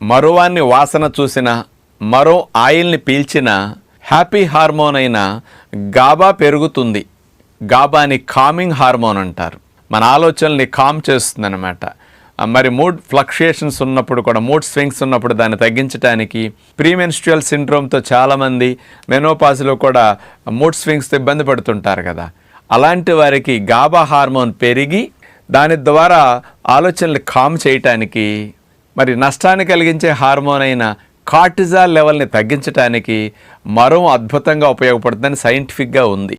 మరువాన్ని వాసన చూసిన, మరో ఆయిల్ని పీల్చిన హ్యాపీ హార్మోన్ అయిన గాబా పెరుగుతుంది. గాబాని కామింగ్ హార్మోన్ అంటారు. మన ఆలోచనల్ని కామ్ చేస్తుందన్నమాట. మరి మూడ్ ఫ్లక్చుయేషన్స్ ఉన్నప్పుడు కూడా, మూడ్ స్వింగ్స్ ఉన్నప్పుడు దాన్ని తగ్గించడానికి, ప్రీమెన్స్ట్రువల్ సిండ్రోమ్తో చాలామంది మెనోపాజ్లో కూడా మూడ్ స్వింగ్స్తో ఇబ్బంది పడుతుంటారు కదా, అలాంటి వారికి గాబా హార్మోన్ పెరిగి దాని ద్వారా ఆలోచనలు కామ్ చేయటానికి, మరి నష్టాన్ని కలిగించే హార్మోన్ అయిన కార్టిజాల్ లెవెల్ని తగ్గించడానికి మరో అద్భుతంగా ఉపయోగపడుతుందని సైంటిఫిక్గా ఉంది.